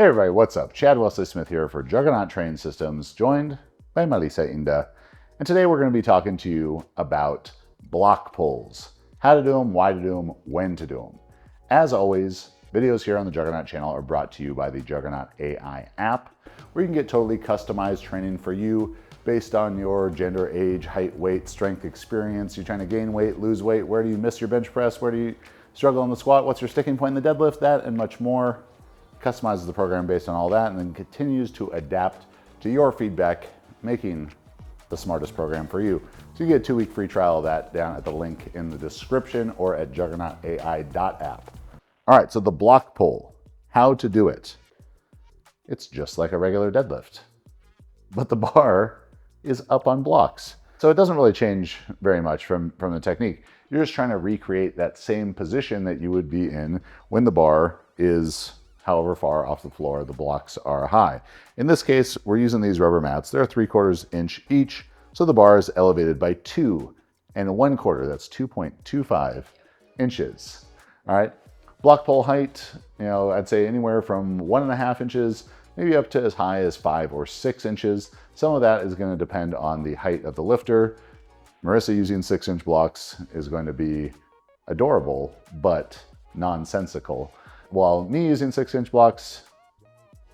Hey everybody, what's up? Chad Wesley Smith here for Juggernaut Training Systems, joined by Melissa Inda. And today we're going to be talking to you about block pulls. How to do them, why to do them, when to do them. As always, videos here on the Juggernaut channel are brought to you by the JuggernautAI app, where you can get totally customized training for you based on your gender, age, height, weight, strength, experience. You're trying to gain weight, lose weight, where do you miss your bench press, where do you struggle in the squat, what's your sticking point in the deadlift, that and much more. Customizes the program based on all that and then continues to adapt to your feedback, making the smartest program for you. So you get a 2-week free trial of that down at the link in the description or at JuggernautAI.app. All right, so the block pull, how to do it. It's just like a regular deadlift, but the bar is up on blocks. So it doesn't really change very much from the technique. You're just trying to recreate that same position that you would be in when the bar is however far off the floor the blocks are high. In this case, we're using these rubber mats. They're 3/4 inch each, so the bar is elevated by 2 1/4. That's 2.25 inches. All right, block pull height, I'd say anywhere from 1.5 inches, maybe up to as high as 5 or 6 inches. Some of that is going to depend on the height of the lifter. Marissa using 6-inch blocks is going to be adorable, but nonsensical. While me using 6-inch blocks,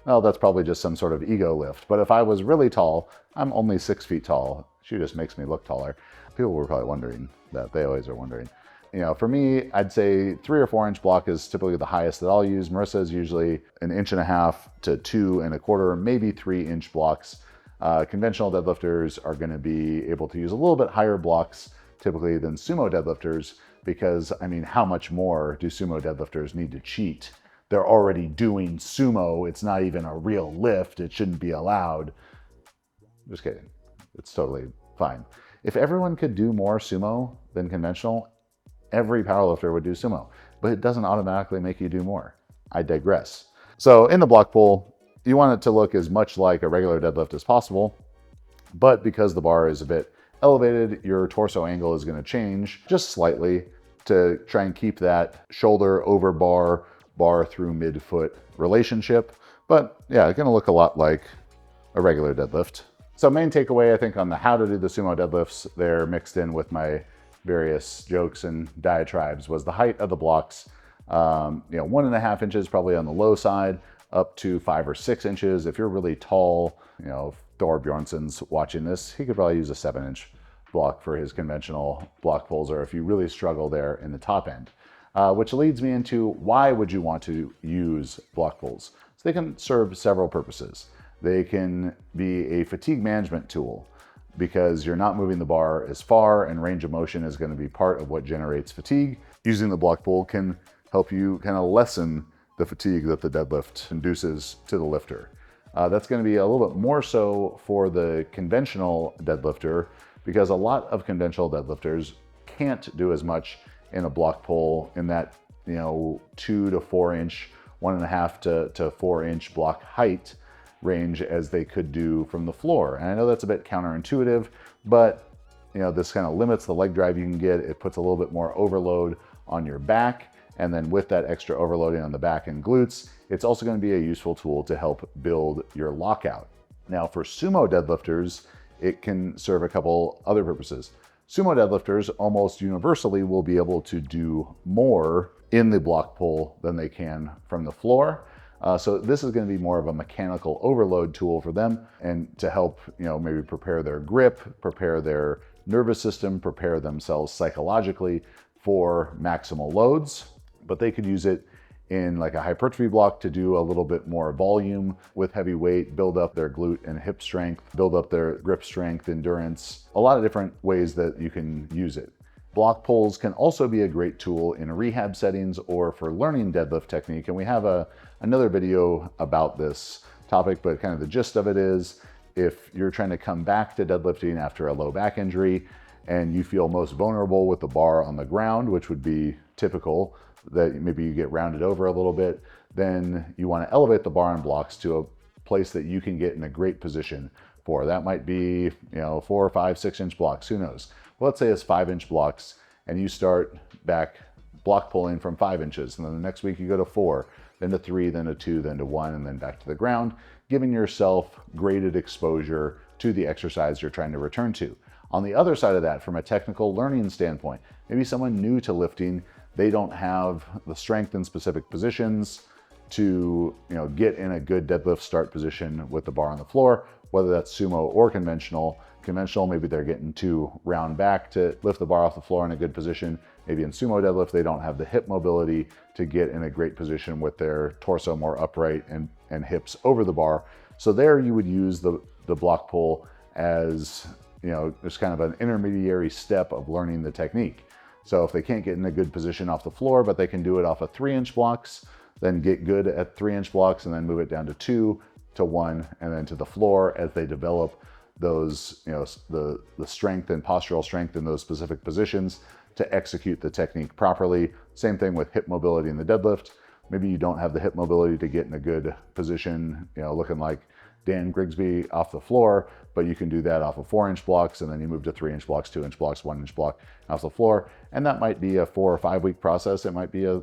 well, that's probably just some sort of ego lift. But if I was really tall, I'm only 6 feet tall. She just makes me look taller. People were probably wondering that. They always are wondering. For me, I'd say 3 or 4 inch block is typically the highest that I'll use. Marissa is usually 1.5 to 2 1/4, maybe 3-inch blocks. Conventional deadlifters are going to be able to use a little bit higher blocks typically than sumo deadlifters, because how much more do sumo deadlifters need to cheat? They're already doing sumo. It's not even a real lift. It shouldn't be allowed. Just kidding. It's totally fine. If everyone could do more sumo than conventional, every powerlifter would do sumo, but it doesn't automatically make you do more. I digress. So in the block pull, you want it to look as much like a regular deadlift as possible, but because the bar is a bit elevated, your torso angle is going to change just slightly to try and keep that shoulder over bar, bar through midfoot relationship. But yeah, it's going to look a lot like a regular deadlift. So main takeaway, I think, on the how to do the sumo deadlifts there, mixed in with my various jokes and diatribes, was the height of the blocks. 1.5 inches probably on the low side, up to 5 or 6 inches. If you're really tall, if Thor Bjornson's watching this, he could probably use a 7-inch block for his conventional block pulls, or if you really struggle there in the top end. Which leads me into, why would you want to use block pulls? So they can serve several purposes. They can be a fatigue management tool, because you're not moving the bar as far, and range of motion is going to be part of what generates fatigue. Using the block pull can help you kind of lessen the fatigue that the deadlift induces to the lifter. That's going to be a little bit more so for the conventional deadlifter, because a lot of conventional deadlifters can't do as much in a block pull in that 2 to 4 inch, 1.5 to 4 inch block height range as they could do from the floor. And I know that's a bit counterintuitive, but this kind of limits the leg drive you can get. It puts a little bit more overload on your back, and then with that extra overloading on the back and glutes, it's also going to be a useful tool to help build your lockout. Now for sumo deadlifters, it can serve a couple other purposes. Sumo deadlifters almost universally will be able to do more in the block pull than they can from the floor. So this is going to be more of a mechanical overload tool for them, and to help, maybe prepare their grip, prepare their nervous system, prepare themselves psychologically for maximal loads. But they could use it in like a hypertrophy block to do a little bit more volume with heavy weight, build up their glute and hip strength, build up their grip strength, endurance, a lot of different ways that you can use it. Block pulls can also be a great tool in rehab settings or for learning deadlift technique. And we have another video about this topic, but kind of the gist of it is, if you're trying to come back to deadlifting after a low back injury and you feel most vulnerable with the bar on the ground, which would be typical, that maybe you get rounded over a little bit, then you want to elevate the bar and blocks to a place that you can get in a great position for. That might be 4, 5, 6-inch blocks, who knows. Well, let's say it's 5-inch blocks, and you start back block pulling from 5 inches, and then the next week you go to 4, then to 3, then to 2, then to 1, and then back to the ground, giving yourself graded exposure to the exercise you're trying to return to. On the other side of that, from a technical learning standpoint, maybe someone new to lifting, they don't have the strength in specific positions to get in a good deadlift start position with the bar on the floor, whether that's sumo or conventional. Conventional, maybe they're getting too round back to lift the bar off the floor in a good position. Maybe in sumo deadlift, they don't have the hip mobility to get in a great position with their torso more upright and hips over the bar. So there you would use the block pull as just kind of an intermediary step of learning the technique. So if they can't get in a good position off the floor, but they can do it off of 3-inch blocks, then get good at 3-inch blocks and then move it down to 2, to 1, and then to the floor as they develop those, the strength and postural strength in those specific positions to execute the technique properly. Same thing with hip mobility in the deadlift. Maybe you don't have the hip mobility to get in a good position, looking like Dan Grigsby off the floor, but you can do that off of 4-inch blocks, and then you move to 3-inch blocks, 2-inch blocks, 1-inch block off the floor. And that might be a 4 or 5 week process. It might be a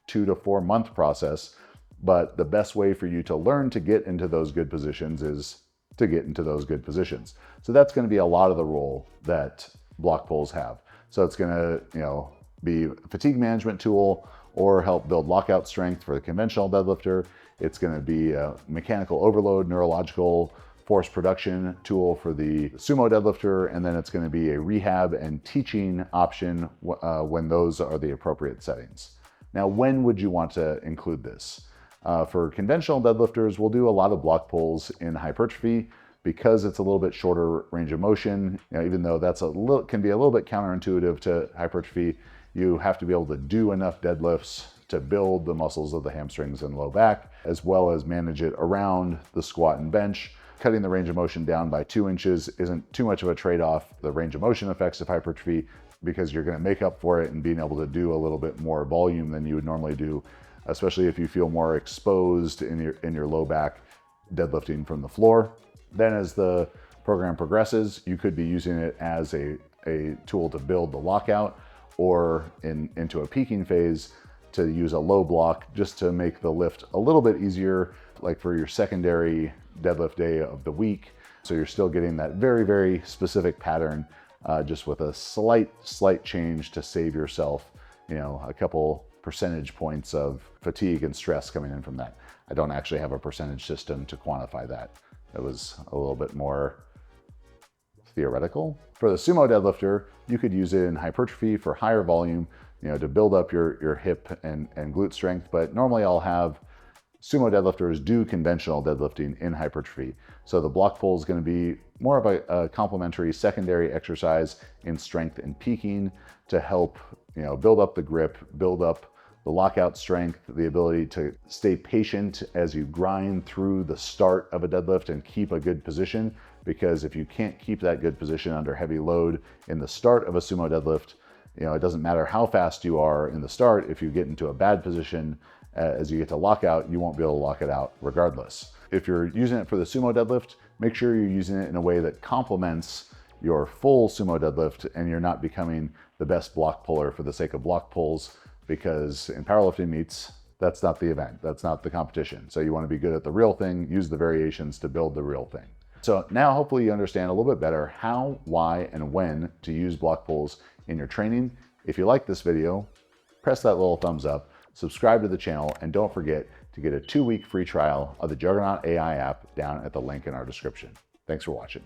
2 to 4 month process. But the best way for you to learn to get into those good positions is to get into those good positions. So that's going to be a lot of the role that block pulls have. So it's going to be a fatigue management tool or help build lockout strength for the conventional deadlifter. It's going to be a mechanical overload, neurological force production tool for the sumo deadlifter, and then it's going to be a rehab and teaching option when those are the appropriate settings. Now, when would you want to include this? For conventional deadlifters, we'll do a lot of block pulls in hypertrophy because it's a little bit shorter range of motion. Even though that's can be a little bit counterintuitive to hypertrophy, you have to be able to do enough deadlifts to build the muscles of the hamstrings and low back, as well as manage it around the squat and bench. Cutting the range of motion down by 2 inches isn't too much of a trade-off, the range of motion effects of hypertrophy, because you're going to make up for it and being able to do a little bit more volume than you would normally do, especially if you feel more exposed in your low back deadlifting from the floor. Then as the program progresses, you could be using it as a tool to build the lockout, or into a peaking phase to use a low block just to make the lift a little bit easier, like for your secondary deadlift day of the week. So you're still getting that very, very specific pattern, just with a slight change to save yourself, a couple percentage points of fatigue and stress coming in from that. I don't actually have a percentage system to quantify that. It was a little bit more theoretical. For the sumo deadlifter, you could use it in hypertrophy for higher volume, to build up your hip and glute strength. But normally I'll have sumo deadlifters do conventional deadlifting in hypertrophy. So the block pull is going to be more of a complementary secondary exercise in strength and peaking to help, build up the grip, build up the lockout strength, the ability to stay patient as you grind through the start of a deadlift and keep a good position. Because if you can't keep that good position under heavy load in the start of a sumo deadlift, it doesn't matter how fast you are in the start. If you get into a bad position as you get to lockout, you won't be able to lock it out regardless. If you're using it for the sumo deadlift, make sure you're using it in a way that complements your full sumo deadlift and you're not becoming the best block puller for the sake of block pulls, because in powerlifting meets, that's not the event, that's not the competition. So you want to be good at the real thing, use the variations to build the real thing. So now hopefully you understand a little bit better how, why, and when to use block pulls in your training. If you like this video, press that little thumbs up, subscribe to the channel, and don't forget to get a 2-week free trial of the JuggernautAI app down at the link in our description. Thanks for watching.